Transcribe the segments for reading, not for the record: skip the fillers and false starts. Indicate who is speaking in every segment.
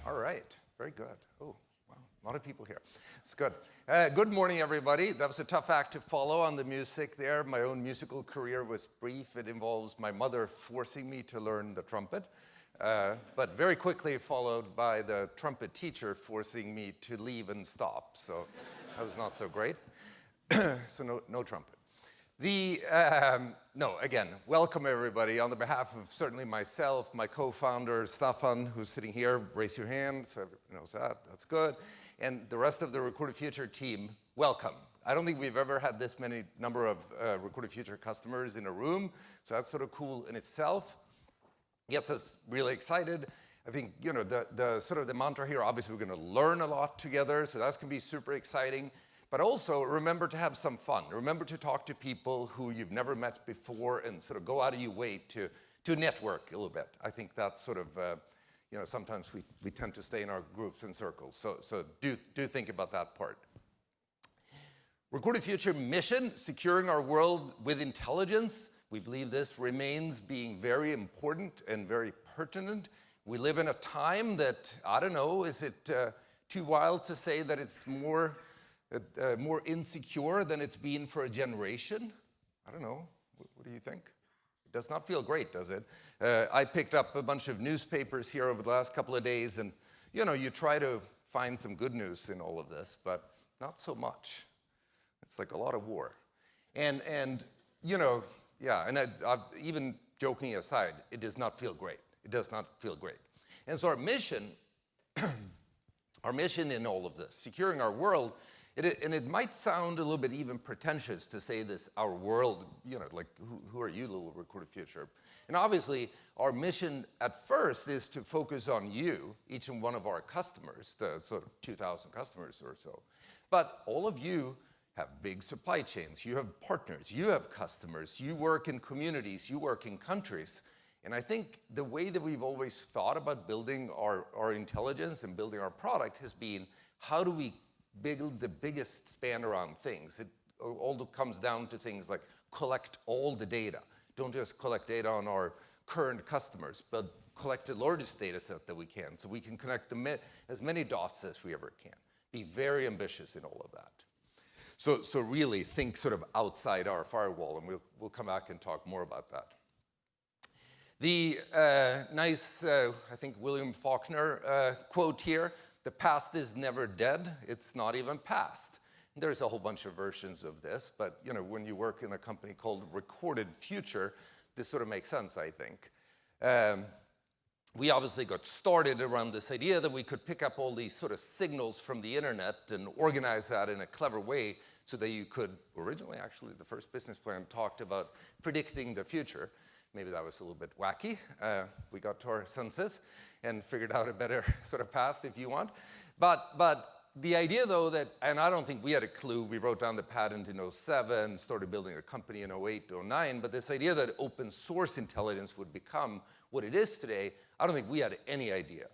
Speaker 1: All right, very good. Oh, wow, a lot of people here. It's good. Good morning, everybody. That was a tough act to follow on the music there. My own musical career was brief. It involves my mother forcing me to learn the trumpet, but very quickly followed by the trumpet teacher forcing me to leave and stop. So that was not so great. So no trumpet. No, again, welcome everybody. On the behalf of certainly myself, my co-founder, Staffan, who's sitting here, raise your hand so everybody knows that, that's good. And the rest of the Recorded Future team, welcome. I don't think we've ever had this many number of Recorded Future customers in a room, so that's sort of cool in itself. Gets us really excited. I think, you know, the sort of the mantra here, obviously we're gonna learn a lot together, so that's gonna be super exciting. But also, remember to have some fun. Remember to talk to people who you've never met before and sort of go out of your way to network a little bit. I think that's sort of, you know, sometimes we tend to stay in our groups and circles. So do think about that part. Recorded Future mission, securing our world with intelligence. We believe this remains being very important and very pertinent. We live in a time that, I don't know, is it too wild to say that it's more insecure than it's been for a generation? I don't know. What do you think? It does not feel great, does it? I picked up a bunch of newspapers here over the last couple of days, and you know, you try to find some good news in all of this, but not so much. It's like a lot of war. And you know, yeah, and I've, even joking aside, it does not feel great. It does not feel great. And so our mission in all of this, securing our world, and it might sound a little bit even pretentious to say this, our world, you know, like, who are you, little Recorded Future? And obviously, our mission at first is to focus on you, each and one of our customers, the sort of 2,000 customers or so. But all of you have big supply chains, you have partners, you have customers, you work in communities, you work in countries. And I think the way that we've always thought about building our intelligence and building our product has been, how do we build the biggest span around things? It all comes down to things like collect all the data. Don't just collect data on our current customers, but collect the largest data set that we can so we can connect as many dots as we ever can. Be very ambitious in all of that. So really think sort of outside our firewall, and we'll come back and talk more about that. The nice, I think, William Faulkner quote here, "The past is never dead, it's not even past." There's a whole bunch of versions of this, but you know, when you work in a company called Recorded Future, this sort of makes sense, I think. We obviously got started around this idea that we could pick up all these sort of signals from the internet and organize that in a clever way so that you could, originally actually the first business plan talked about predicting the future. Maybe that was a little bit wacky. We got to our senses and figured out a better sort of path, if you want. But the idea, though, that, and I don't think we had a clue, we wrote down the patent in 2007, started building a company in 2008, 2009, but this idea that open source intelligence would become what it is today, I don't think we had any idea.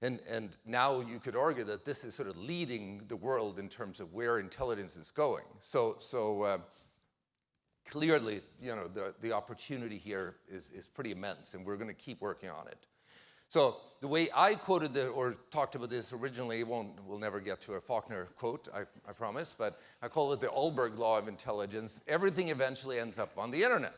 Speaker 1: And now you could argue that this is sort of leading the world in terms of where intelligence is going. So clearly, you know, the opportunity here is pretty immense, and we're going to keep working on it. So the way I quoted or talked about this originally, we'll never get to a Faulkner quote, I promise, but I call it the Ahlberg law of intelligence. Everything eventually ends up on the internet.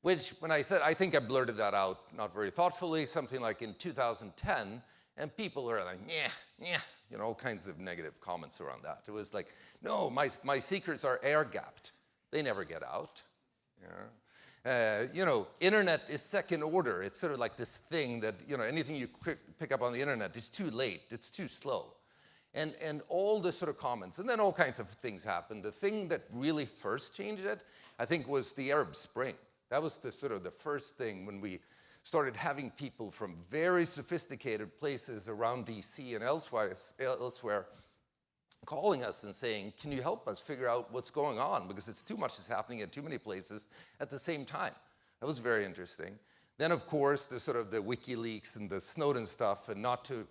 Speaker 1: Which, when I said, I think I blurted that out not very thoughtfully, something like in 2010, and people were like, yeah, you know, all kinds of negative comments around that. It was like, no, my secrets are air-gapped. They never get out. You know, internet is second order. It's sort of like this thing that, you know, anything you pick up on the internet is too late. It's too slow. And all the sort of comments, and then all kinds of things happened. The thing that really first changed it, I think, was the Arab Spring. That was the sort of the first thing when we started having people from very sophisticated places around DC and elsewhere calling us and saying, can you help us figure out what's going on? Because it's too much is happening in too many places at the same time. That was very interesting. Then, of course, the sort of the WikiLeaks and the Snowden stuff, and not to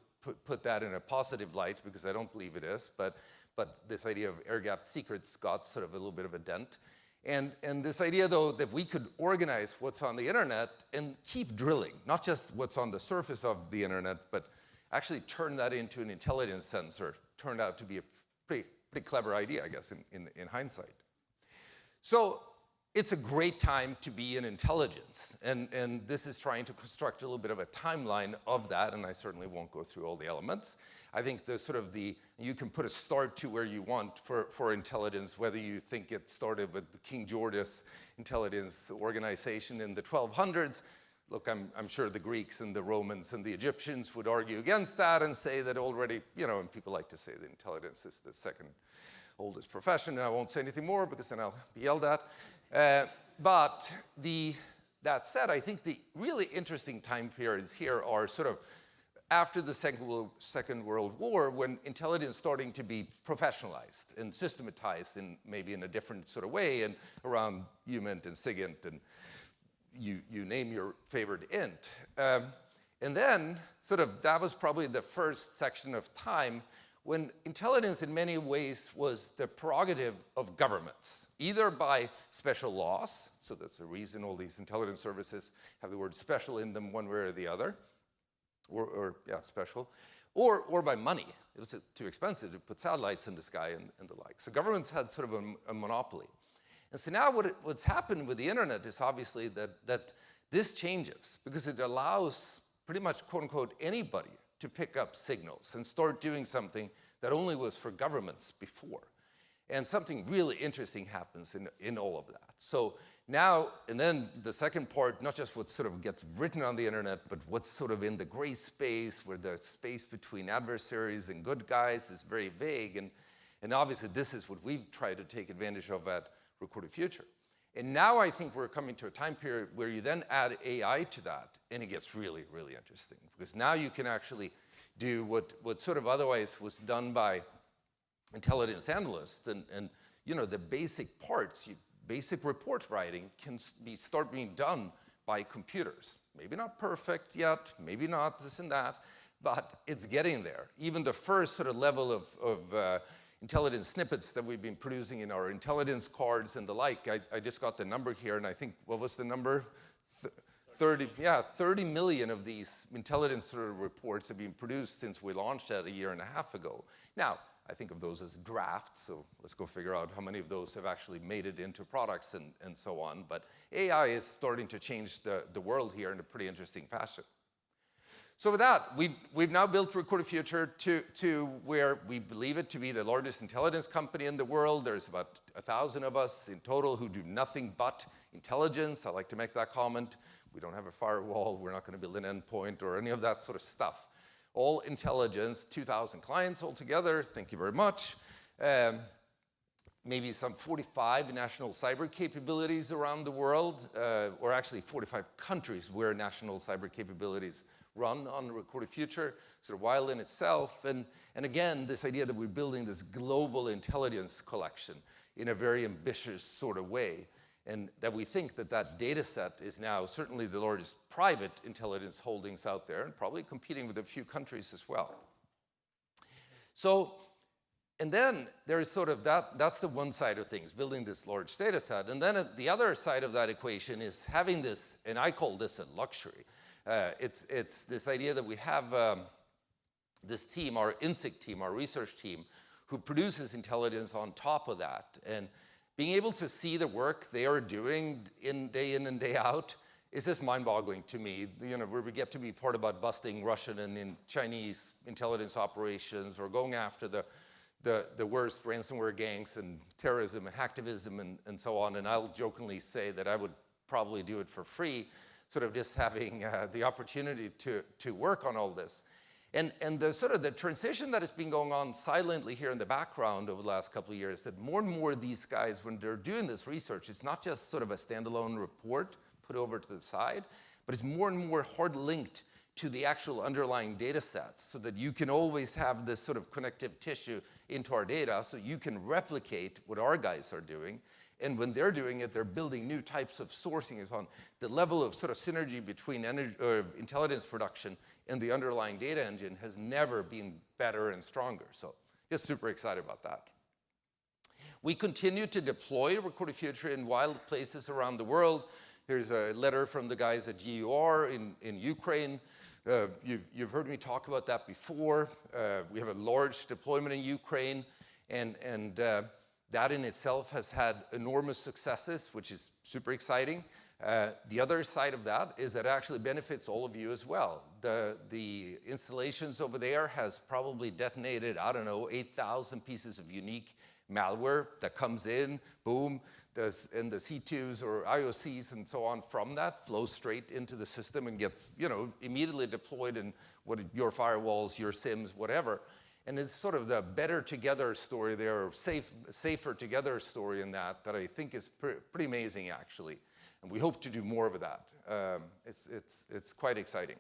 Speaker 1: put that in a positive light, because I don't believe it is, but this idea of air-gapped secrets got sort of a little bit of a dent. And this idea, though, that we could organize what's on the internet and keep drilling, not just what's on the surface of the internet, but actually turn that into an intelligence sensor, turned out to be a pretty clever idea, I guess, in hindsight. So it's a great time to be in intelligence. And this is trying to construct a little bit of a timeline of that, and I certainly won't go through all the elements. I think there's sort of you can put a start to where you want for intelligence, whether you think it started with King George's intelligence organization in the 1200s. Look, I'm sure the Greeks and the Romans and the Egyptians would argue against that and say that already, and people like to say that intelligence is the second oldest profession, and I won't say anything more because then I'll be yelled at. But that said, I think the really interesting time periods here are sort of after the Second World War, when intelligence starting to be professionalized and systematized maybe in a different sort of way, and around UMINT and SIGINT, and you name your favorite int. And then sort of that was probably the first section of time when intelligence in many ways was the prerogative of governments, either by special laws, so that's the reason all these intelligence services have the word special in them one way or the other, special, or by money. It was too expensive to put satellites in the sky and the like. So governments had sort of a monopoly. And so now what's happened with the internet is obviously that this changes because it allows pretty much, quote unquote, anybody to pick up signals and start doing something that only was for governments before. And something really interesting happens in all of that. So now, and then the second part, not just what sort of gets written on the internet, but what's sort of in the gray space, where the space between adversaries and good guys is very vague. And obviously, this is what we've tried to take advantage of at Recorded Future. And now I think we're coming to a time period where you then add AI to that, and it gets really, really interesting. Because now you can actually do what sort of otherwise was done by intelligence analysts, and the basic parts, basic report writing can start being done by computers. Maybe not perfect yet, maybe not this and that, but it's getting there. Even the first sort of level of intelligence snippets that we've been producing in our intelligence cards and the like, I just got the number here, and I think, what was the number? 30 million of these intelligence sort of reports have been produced since we launched that a year and a half ago. Now, I think of those as drafts, so let's go figure out how many of those have actually made it into products and so on. But AI is starting to change the world here in a pretty interesting fashion. So with that, we've now built Recorded Future to where we believe it to be the largest intelligence company in the world. There's about 1,000 of us in total who do nothing but intelligence. I like to make that comment. We don't have a firewall. We're not going to build an endpoint or any of that sort of stuff. All intelligence, 2,000 clients altogether. Thank you very much. Maybe some 45 national cyber capabilities around the world, or actually 45 countries where national cyber capabilities run on Recorded Future, sort of wild in itself. And again, this idea that we're building this global intelligence collection in a very ambitious sort of way, and that we think that data set is now certainly the largest private intelligence holdings out there, and probably competing with a few countries as well. So, and then there is sort of that's the one side of things, building this large data set. And then the other side of that equation is having this, and I call this a luxury. It's this idea that we have this team, our INSIC team, our research team, who produces intelligence on top of that. And being able to see the work they are doing in and day out is just mind-boggling to me. Where we get to be part about busting Russian and Chinese intelligence operations, or going after the worst ransomware gangs and terrorism and hacktivism and so on. And I'll jokingly say that I would probably do it for free, sort of just having the opportunity to work on all this. And the sort of the transition that has been going on silently here in the background over the last couple of years, that more and more of these guys, when they're doing this research, it's not just sort of a standalone report put over to the side, but it's more and more hard linked to the actual underlying data sets, so that you can always have this sort of connective tissue into our data, so you can replicate what our guys are doing. And when they're doing it, they're building new types of sourcing and so on. The level of sort of synergy between intelligence production and the underlying data engine has never been better and stronger. So just super excited about that. We continue to deploy Recorded Future in wild places around the world. Here's a letter from the guys at GUR in Ukraine. You've heard me talk about that before. We have a large deployment in Ukraine, and that in itself has had enormous successes, which is super exciting. The other side of that is that it actually benefits all of you as well. The installations over there has probably detonated, I don't know, 8,000 pieces of unique malware that comes in, boom, and the C2s or IOCs and so on from that flows straight into the system and gets, immediately deployed in your firewalls, your SIMs, whatever. And it's sort of the better together story there, or safer together story in that I think is pretty amazing, actually. And we hope to do more of that. It's quite exciting.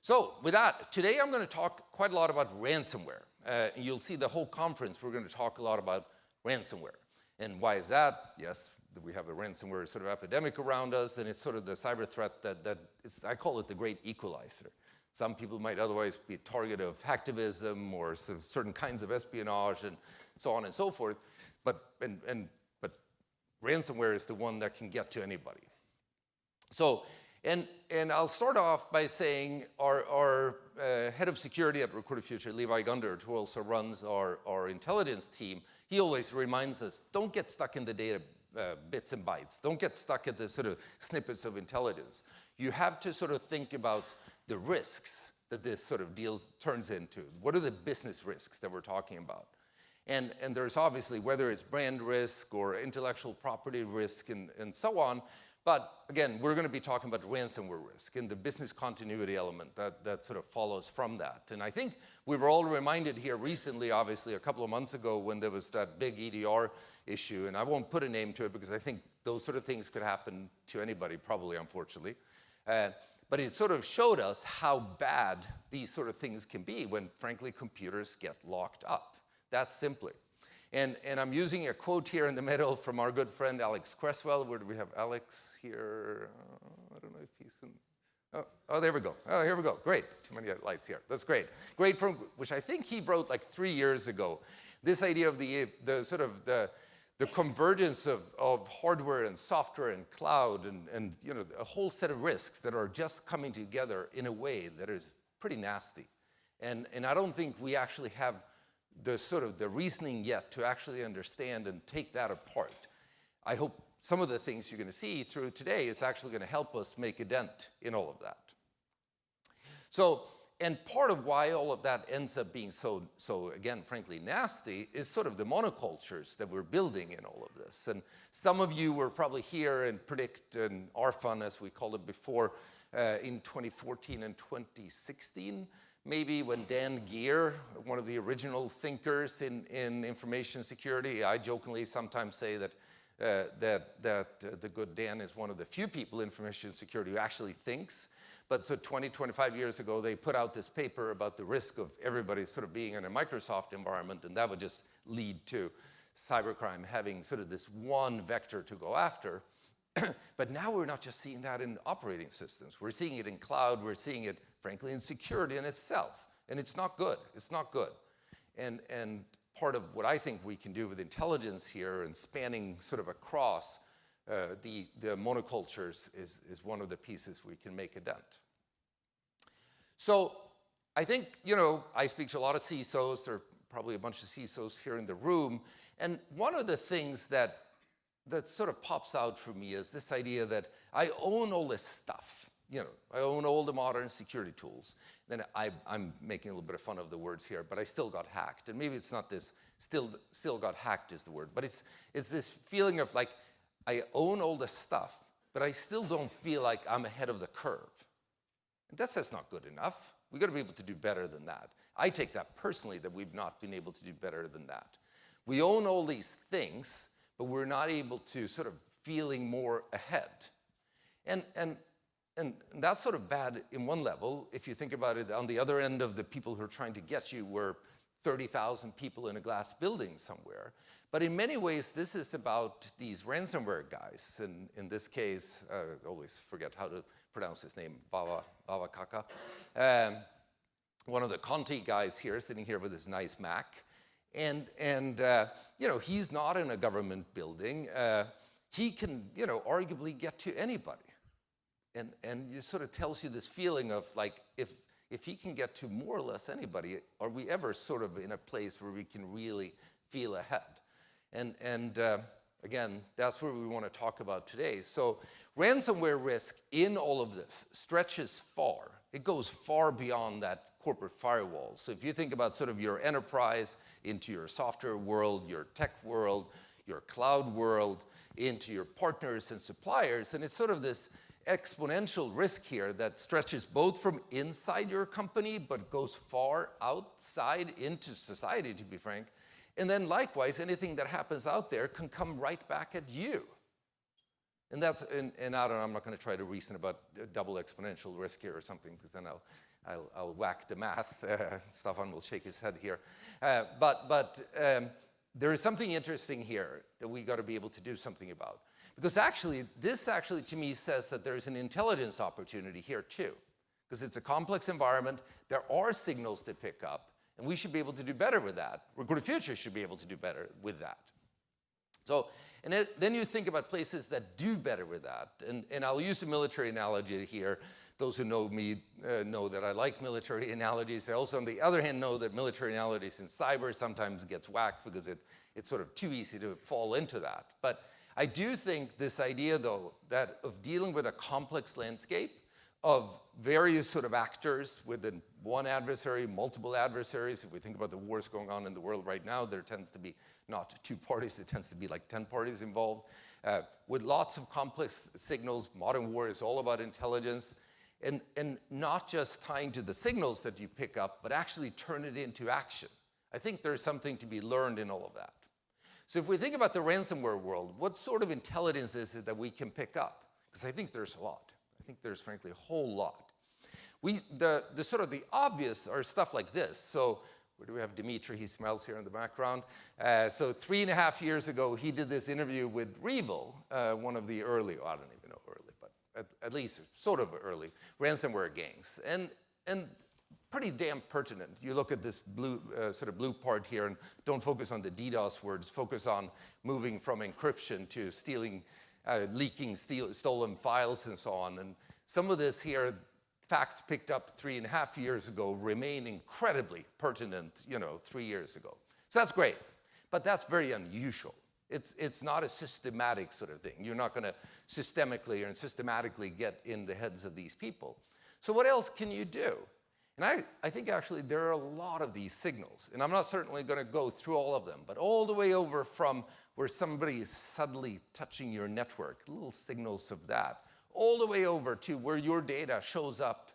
Speaker 1: So with that, today I'm going to talk quite a lot about ransomware. And you'll see the whole conference, we're going to talk a lot about ransomware. And why is that? Yes, we have a ransomware sort of epidemic around us, and it's sort of the cyber threat that is, I call it the great equalizer. Some people might otherwise be a target of hacktivism or certain kinds of espionage and so on and so forth. But ransomware is the one that can get to anybody. So, and I'll start off by saying our head of security at Recorded Future, Levi Gundert, who also runs our intelligence team, he always reminds us, don't get stuck in the data bits and bytes. Don't get stuck at the sort of snippets of intelligence. You have to sort of think about the risks that this sort of deal turns into. What are the business risks that we're talking about? And there's obviously, whether it's brand risk or intellectual property risk and so on, but again, we're going to be talking about ransomware risk and the business continuity element that sort of follows from that. And I think we were all reminded here recently, obviously, a couple of months ago when there was that big EDR issue, and I won't put a name to it because I think those sort of things could happen to anybody, probably, unfortunately. But it sort of showed us how bad these sort of things can be when, frankly, computers get locked up. That's simply. And I'm using a quote here in the middle from our good friend Alex Cresswell. Where do we have Alex here? I don't know if he's in. Oh, there we go. Oh, here we go. Great. Too many lights here. That's great. Great from which I think he wrote like 3 years ago. This idea of the sort of the convergence of hardware and software and cloud and a whole set of risks that are just coming together in a way that is pretty nasty. And I don't think we actually have the sort of the reasoning yet to actually understand and take that apart. I hope some of the things you're going to see through today is actually going to help us make a dent in all of that. So, and part of why all of that ends up being so again, frankly, nasty is sort of the monocultures that we're building in all of this. And some of you were probably here and Predict and ARFUN, as we called it before, in 2014 and 2016. Maybe when Dan Geer, one of the original thinkers in information security, I jokingly sometimes say that the good Dan is one of the few people in information security who actually thinks. But so 20, 25 years ago, they put out this paper about the risk of everybody sort of being in a Microsoft environment, and that would just lead to cybercrime having sort of this one vector to go after. But now we're not just seeing that in operating systems. We're seeing it in cloud. We're seeing it, frankly, in security in itself. And it's not good. It's not good. And part of what I think we can do with intelligence here and spanning sort of across the monocultures is one of the pieces we can make a dent. So I think, I speak to a lot of CISOs. There are probably a bunch of CISOs here in the room. And one of the things that sort of pops out for me is this idea that I own all this stuff. I own all the modern security tools. Then I'm making a little bit of fun of the words here, but I still got hacked. And maybe it's not this, still got hacked is the word, but it's this feeling of like, I own all this stuff, but I still don't feel like I'm ahead of the curve. And that's just not good enough. We've got to be able to do better than that. I take that personally, that we've not been able to do better than that. We own all these things, but we're not able to sort of feeling more ahead. And that's sort of bad in one level. If you think about it, on the other end of the people who are trying to get you were 30,000 people in a glass building somewhere. But in many ways, this is about these ransomware guys. And in this case, I always forget how to pronounce his name, Vava Kaka. One of the Conti guys here, sitting here with his nice Mac. he's not in a government building. He can, arguably get to anybody. And it sort of tells you this feeling of like, if he can get to more or less anybody, are we ever sort of in a place where we can really feel ahead? And again, that's what we want to talk about today. So ransomware risk in all of this stretches far. It goes far beyond that corporate firewall. So if you think about sort of your enterprise into your software world, your tech world, your cloud world, into your partners and suppliers, and it's sort of this exponential risk here that stretches both from inside your company but goes far outside into society, to be frank. And then likewise, anything that happens out there can come right back at you. And that's, and I don't know, I'm not going to try to reason about double exponential risk here or something, because then I'll whack the math. Stefan will shake his head here. But there is something interesting here that we got to be able to do something about. Because this actually to me says that there's an intelligence opportunity here too. Because it's a complex environment, there are signals to pick up, and we should be able to do better with that. Recruiter Future should be able to do better with that. So, and then you think about places that do better with that. And I'll use a military analogy here. Those who know me know that I like military analogies. I also, on the other hand, know that military analogies in cyber sometimes gets whacked because it's sort of too easy to fall into that. But I do think this idea, though, that of dealing with a complex landscape of various sort of actors within one adversary, multiple adversaries. If we think about the wars going on in the world right now, there tends to be not 2 parties, it tends to be like 10 parties involved. With lots of complex signals, modern war is all about intelligence, and not just tying to the signals that you pick up, but actually turn it into action. I think there's something to be learned in all of that. So if we think about the ransomware world, what sort of intelligence is it that we can pick up? Because I think there's a lot. I think there's frankly a whole lot. The sort of the obvious are stuff like this. So where do we have Dimitri? He smiles here in the background. So 3.5 years ago, he did this interview with Revil, one of the early, I don't even know early, but at least sort of early ransomware gangs. And pretty damn pertinent. You look at this blue, sort of blue part here, and don't focus on the DDoS words, focus on moving from encryption to stealing, leaking stolen files and so on. And some of this here, facts picked up 3.5 years ago remain incredibly pertinent, 3 years ago. So that's great, but that's very unusual. It's not a systematic sort of thing. You're not going to systemically and systematically get in the heads of these people. So what else can you do? And I think actually there are a lot of these signals, and I'm not certainly going to go through all of them, but all the way over from where somebody is suddenly touching your network, little signals of that, all the way over to where your data shows up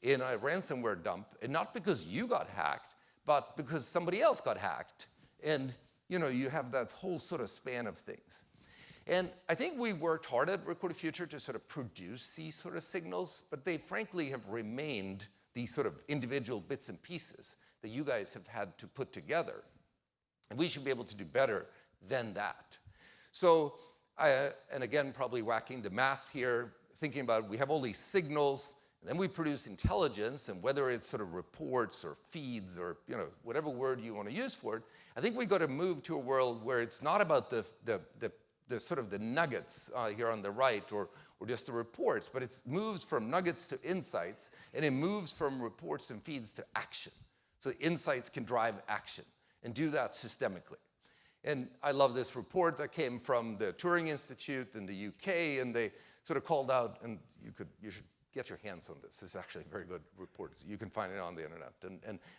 Speaker 1: in a ransomware dump, and not because you got hacked, but because somebody else got hacked. And you have that whole sort of span of things. And I think we worked hard at Recruiter Future to sort of produce these sort of signals, but they frankly have remained these sort of individual bits and pieces that you guys have had to put together. And we should be able to do better than that. So, and again, probably whacking the math here, thinking about we have all these signals, and then we produce intelligence, and whether it's sort of reports or feeds or whatever word you want to use for it, I think we've got to move to a world where it's not about the sort of the nuggets here on the right or just the reports, but it moves from nuggets to insights, and it moves from reports and feeds to action. So insights can drive action and do that systemically. And I love this report that came from the Turing Institute in the UK, and they sort of called out, and you should get your hands on this. This is actually a very good report. You can find it on the internet.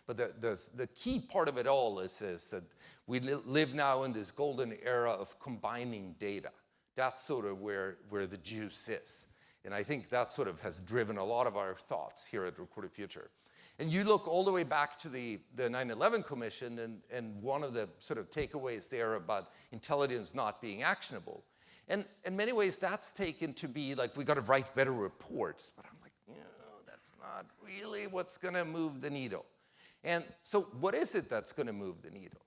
Speaker 1: But the key part of it all is that we live now in this golden era of combining data. That's sort of where the juice is. And I think that sort of has driven a lot of our thoughts here at Recruiter Future. And you look all the way back to the 9/11 Commission, and one of the sort of takeaways there about intelligence not being actionable. And in many ways, that's taken to be like, we got to write better reports. But I'm like, that's not really what's going to move the needle. And so what is it that's going to move the needle?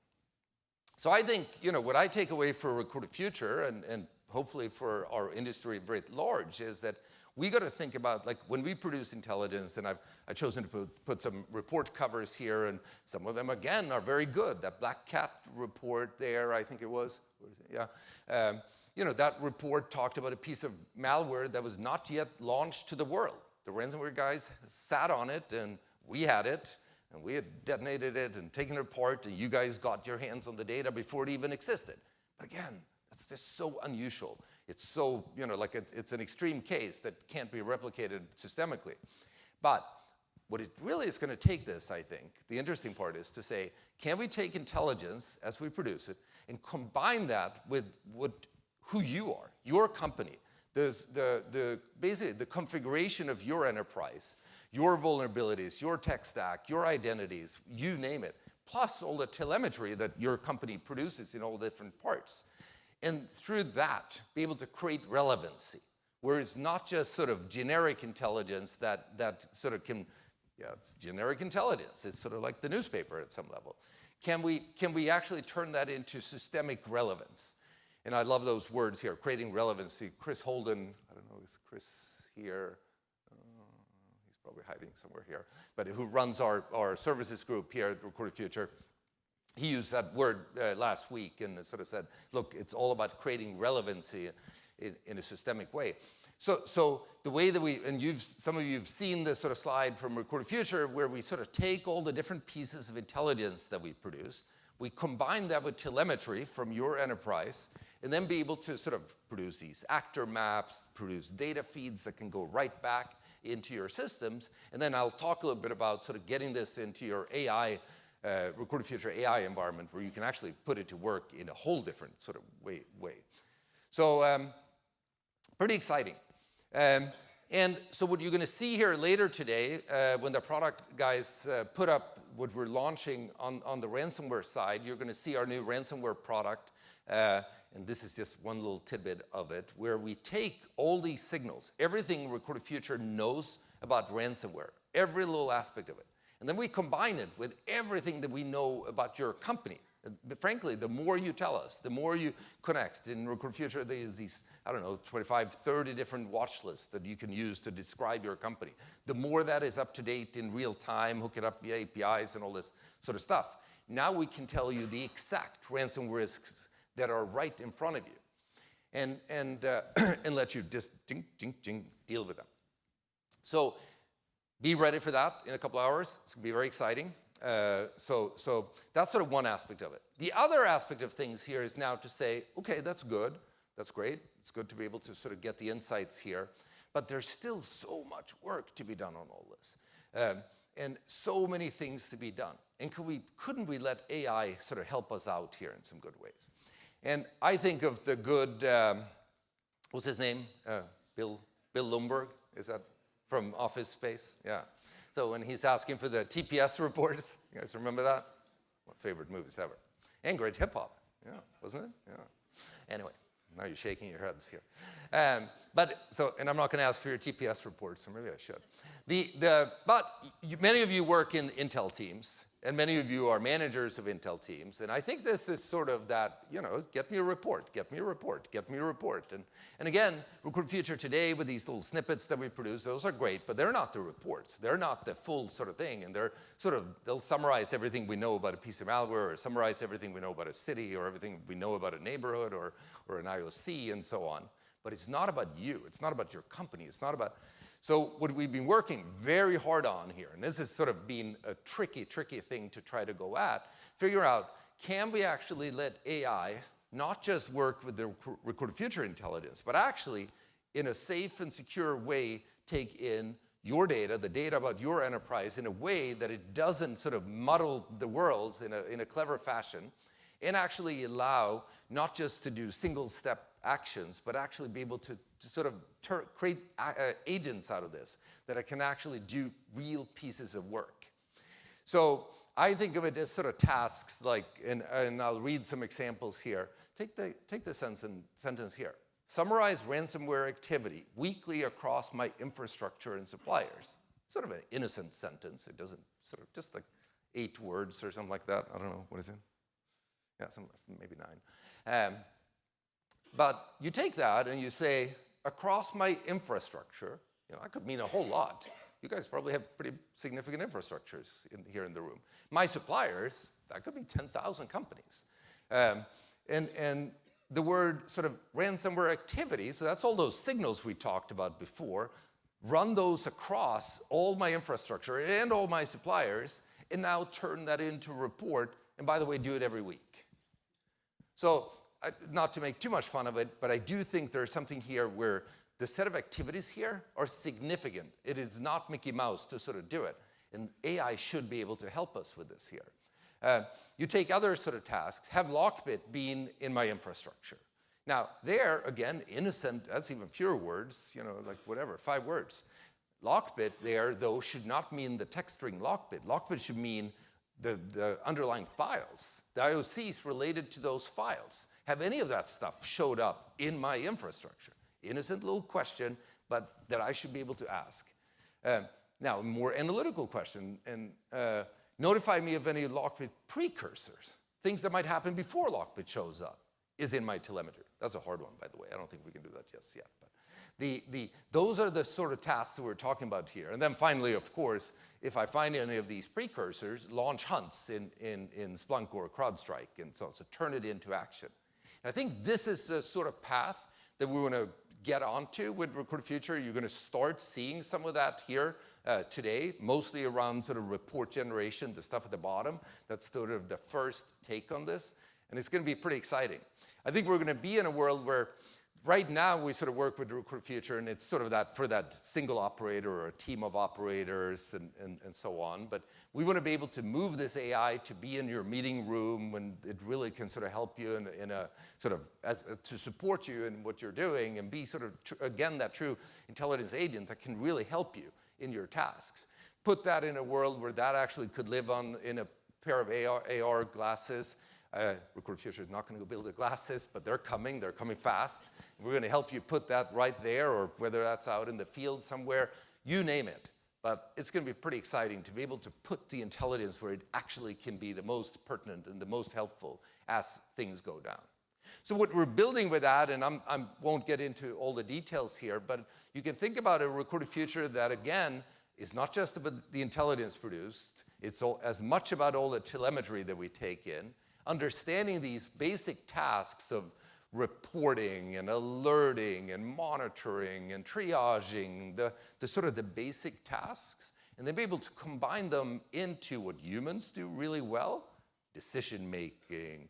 Speaker 1: So I think, what I take away for Recruiter Future, and hopefully for our industry writ large, is that we got to think about, like, when we produce intelligence, and I've chosen to put some report covers here, and some of them, again, are very good. That Black Cat report there, I think it was, what is it? Yeah. You know, that report talked about a piece of malware that was not yet launched to the world. The ransomware guys sat on it, and we had it, and we had detonated it and taken it apart, and you guys got your hands on the data before it even existed. But again, that's just so unusual. It's so, you know, like it's an extreme case that can't be replicated systemically. But what it really is going to take this, I think, the interesting part is to say, can we take intelligence as we produce it and combine that with who you are, your company, basically the configuration of your enterprise, your vulnerabilities, your tech stack, your identities, you name it, plus all the telemetry that your company produces in all different parts. And through that, be able to create relevancy, where it's not just sort of generic intelligence that sort of can, yeah, it's generic intelligence. It's sort of like the newspaper at some level. Can we actually turn that into systemic relevance? And I love those words here, creating relevancy. Chris Holden, I don't know, is Chris here? He's probably hiding somewhere here, but who runs our services group here at Recorded Future. He used that word last week and sort of said, look, it's all about creating relevancy in a systemic way. So the way that some of you have seen this sort of slide from Recorded Future, where we sort of take all the different pieces of intelligence that we produce, we combine that with telemetry from your enterprise, and then be able to sort of produce these actor maps, produce data feeds that can go right back into your systems. And then I'll talk a little bit about sort of getting this into your AI, Recorded Future AI environment, where you can actually put it to work in a whole different sort of way. So pretty exciting. And so what you're going to see here later today, when the product guys put up what we're launching on the ransomware side, you're going to see our new ransomware product. And this is just one little tidbit of it, where we take all these signals, everything Recorded Future knows about ransomware, every little aspect of it. And then we combine it with everything that we know about your company. But frankly, the more you tell us, the more you connect. In Recorded Future, there's these, I don't know, 25, 30 different watch lists that you can use to describe your company. The more that is up to date in real time, hook it up via APIs and all this sort of stuff. Now we can tell you the exact ransom risks that are right in front of you, and let you just deal with them. So be ready for that in a couple hours. It's going to be very exciting. So that's sort of one aspect of it. The other aspect of things here is now to say, okay, that's good. That's great. It's good to be able to sort of get the insights here. But there's still so much work to be done on all this. And so many things to be done. And couldn't we let AI sort of help us out here in some good ways? And I think of the good, what's his name? Bill Lumberg, is that from Office Space? Yeah. So when he's asking for the TPS reports, you guys remember that? My favorite movies ever. And great hip hop, yeah, wasn't it? Yeah. Anyway, now you're shaking your heads here. And I'm not going to ask for your TPS reports, so maybe I should. Many of you work in Intel teams, and many of you are managers of Intel teams, and I think this is sort of that, you know, get me a report, get me a report, get me a report. And again, Recorded Future today with these little snippets that we produce, those are great, but they're not the reports. They're not the full sort of thing, and they'll summarize everything we know about a piece of malware, or summarize everything we know about a city, or everything we know about a neighborhood, or an IOC, and so on. But it's not about you. It's not about your company. It's not about... So what we've been working very hard on here, and this has sort of been a tricky thing to try to go at, figure out, can we actually let AI not just work with the Recorded Future intelligence, but actually, in a safe and secure way, take in your data, the data about your enterprise, in a way that it doesn't sort of muddle the worlds in a clever fashion, and actually allow not just to do single-step actions, but actually be able to sort of create agents out of this that can actually do real pieces of work. So I think of it as sort of tasks like, and I'll read some examples here. Take the sentence here. Summarize ransomware activity weekly across my infrastructure and suppliers. Sort of an innocent sentence. It doesn't sort of, just like 8 words or something like that. I don't know, what is it? Yeah, maybe 9. But you take that and you say, across my infrastructure, That could mean a whole lot. You guys probably have pretty significant infrastructures here in the room. My suppliers, that could be 10,000 companies. And the word sort of ransomware activity, so that's all those signals we talked about before, run those across all my infrastructure and all my suppliers, and now turn that into a report, and by the way, do it every week. So, not to make too much fun of it, but I do think there's something here where the set of activities here are significant. It is not Mickey Mouse to sort of do it, and AI should be able to help us with this here. You take other sort of tasks, have Lockbit been in my infrastructure. Now, there, again, innocent, that's even fewer words, like whatever, 5 words. Lockbit there, though, should not mean the text string Lockbit. Lockbit should mean the underlying files, the IOCs related to those files. Have any of that stuff showed up in my infrastructure? Innocent little question, but that I should be able to ask. Now, a more analytical question, and notify me of any Lockbit precursors, things that might happen before Lockbit shows up, is in my telemetry. That's a hard one, by the way. I don't think we can do that just yet. But those are the sort of tasks that we're talking about here. And then finally, of course, if I find any of these precursors, launch hunts in Splunk or CrowdStrike, and so turn it into action. And I think this is the sort of path that we want to get onto with Recruit Future. You're going to start seeing some of that here today, mostly around sort of report generation, the stuff at the bottom. That's sort of the first take on this. And it's going to be pretty exciting. I think we're going to be in a world where right now we sort of work with Recruit Future, and it's sort of that for that single operator or a team of operators and so on. But we want to be able to move this AI to be in your meeting room when it really can sort of help you in a sort of to support you in what you're doing, and be sort of again that true intelligence agent that can really help you in your tasks. Put that in a world where that actually could live in a pair of AR glasses. Recruit Future is not going to go build the glasses, but they're coming fast. We're going to help you put that right there, or whether that's out in the field somewhere, you name it. But it's going to be pretty exciting to be able to put the intelligence where it actually can be the most pertinent and the most helpful as things go down. So what we're building with that, and I won't get into all the details here, but you can think about a Recruit Future that, again, is not just about the intelligence produced. It's as much about all the telemetry that we take in, understanding these basic tasks of reporting and alerting and monitoring and triaging, the sort of the basic tasks, and then be able to combine them into what humans do really well, decision making,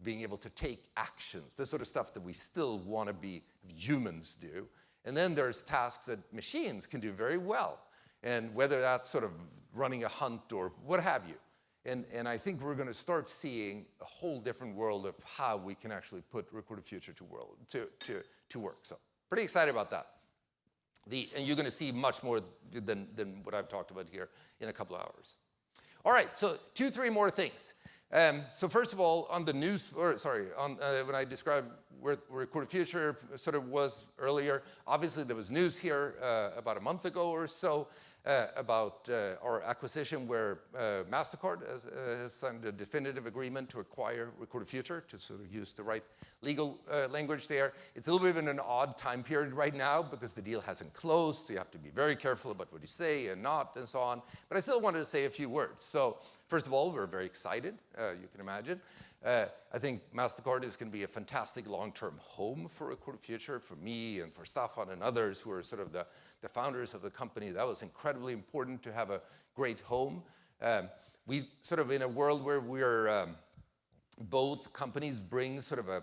Speaker 1: being able to take actions, the sort of stuff that we still want to be humans do. And then there's tasks that machines can do very well, and whether that's sort of running a hunt or what have you. And I think we're going to start seeing a whole different world of how we can actually put Recruit Future to work. So pretty excited about that. And you're going to see much more than what I've talked about here in a couple of hours. All right, so 2-3 more things. So first of all, on the news, when I described where Recruit Future sort of was earlier, obviously there was news here about a month ago or so about our acquisition where MasterCard has signed a definitive agreement to acquire Recruit Future, to sort of use the right legal language there. It's a little bit of an odd time period right now because the deal hasn't closed, so you have to be very careful about what you say and not and so on. But I still wanted to say a few words. So first of all, we're very excited, you can imagine. I think MasterCard is going to be a fantastic long-term home for Recruit Future, for me and for Staffan and others who are sort of the founders of the company. That was incredibly important to have a great home. We sort of in a world where we're both companies bring sort of a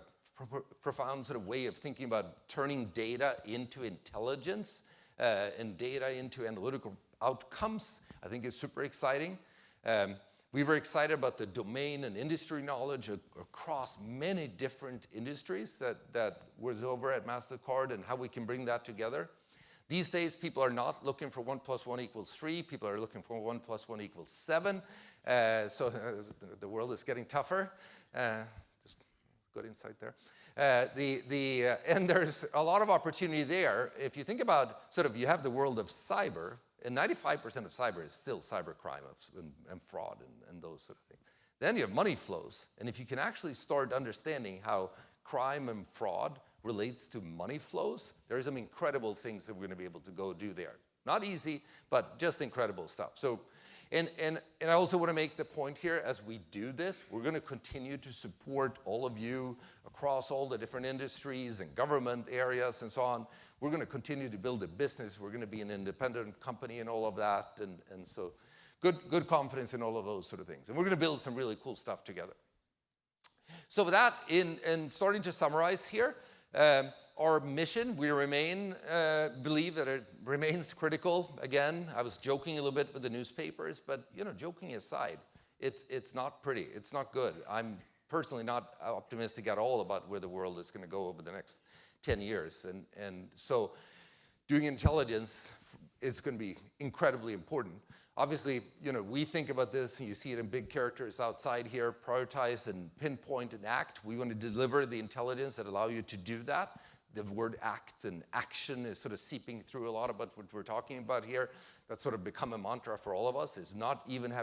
Speaker 1: profound sort of way of thinking about turning data into intelligence and data into analytical outcomes. I think is super exciting. We were excited about the domain and industry knowledge across many different industries that was over at MasterCard and how we can bring that together. These days, people are not looking for 1 + 1 = 3. People are looking for 1 + 1 = 7. So the world is getting tougher. Just good insight there. And there's a lot of opportunity there. If you think about sort of, you have the world of cyber, and 95% of cyber is still cybercrime and fraud and those sort of things. Then you have money flows. And if you can actually start understanding how crime and fraud relates to money flows, there are some incredible things that we're going to be able to go do there. Not easy, but just incredible stuff. So, and I also want to make the point here, as we do this, we're going to continue to support all of you across all the different industries and government areas and so on. We're going to continue to build a business. We're going to be an independent company and all of that. And so good confidence in all of those sort of things. And we're going to build some really cool stuff together. So with that, in starting to summarize here, our mission, we believe that it remains critical. Again, I was joking a little bit with the newspapers, but joking aside, it's not pretty. It's not good. I'm personally not optimistic at all about where the world is going to go over the next 10 years. And so doing intelligence is going to be incredibly important. Obviously, we think about this, and you see it in big characters outside here: prioritize and pinpoint and act. We want to deliver the intelligence that allow you to do that. The word act and action is sort of seeping through a lot about what we're talking about here. That's sort of become a mantra for all of us. It's not even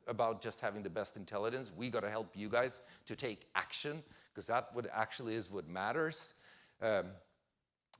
Speaker 1: about just having the best intelligence. We got to help you guys to take action, because that actually is what matters.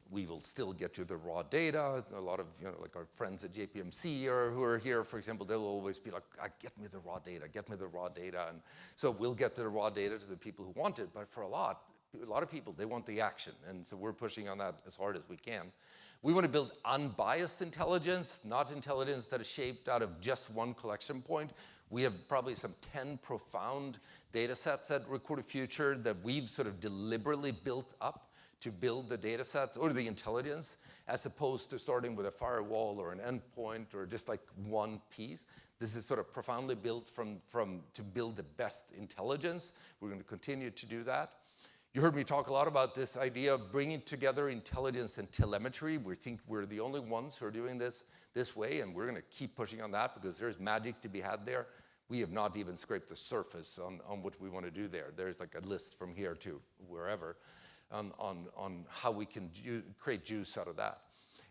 Speaker 1: We will still get you the raw data. A lot of, like our friends at JPMC who are here, for example, they'll always be like, get me the raw data, get me the raw data. And so we'll get the raw data to the people who want it. But for a lot of people, they want the action. And so we're pushing on that as hard as we can. We want to build unbiased intelligence, not intelligence that is shaped out of just one collection point. We have probably some 10 profound data sets at Record the Future that we've sort of deliberately built up to build the data sets or the intelligence, as opposed to starting with a firewall or an endpoint or just like one piece. This is sort of profoundly built to build the best intelligence. We're going to continue to do that. You heard me talk a lot about this idea of bringing together intelligence and telemetry. We think we're the only ones who are doing this way, and we're going to keep pushing on that because there's magic to be had there. We have not even scraped the surface on what we want to do there. There's like a list from here to wherever on how we can create juice out of that.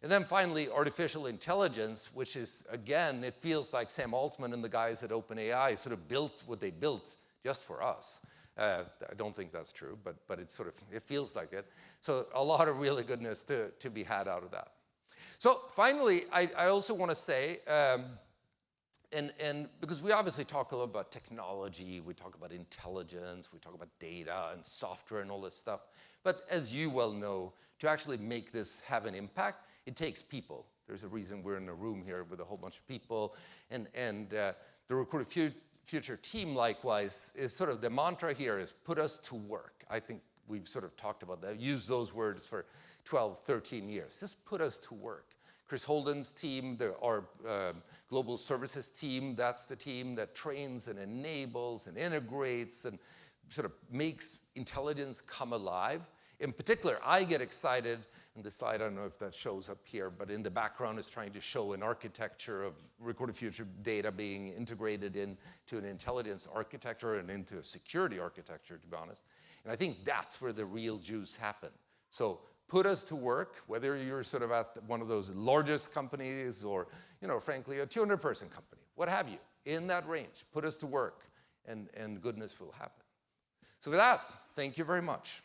Speaker 1: And then finally, artificial intelligence, which is, again, it feels like Sam Altman and the guys at OpenAI sort of built what they built just for us. I don't think that's true, but it feels like it. So a lot of really goodness to be had out of that. So finally, I also want to say, and because we obviously talk a lot about technology, we talk about intelligence, we talk about data and software and all this stuff. But as you well know, to actually make this have an impact, it takes people. There's a reason we're in a room here with a whole bunch of people. And the Record the Future team, likewise, is sort of the mantra here is put us to work. I think we've sort of talked about that, used those words for 12, 13 years. Just put us to work. Chris Holden's team, our global services team, that's the team that trains and enables and integrates and sort of makes intelligence come alive. In particular, I get excited, and this slide, I don't know if that shows up here, but in the background is trying to show an architecture of Record the Future data being integrated into an intelligence architecture and into a security architecture, to be honest. And I think that's where the real juice happen. So put us to work, whether you're sort of at one of those largest companies or, frankly, a 200-person company, what have you, in that range, put us to work, and goodness will happen. So with that, thank you very much.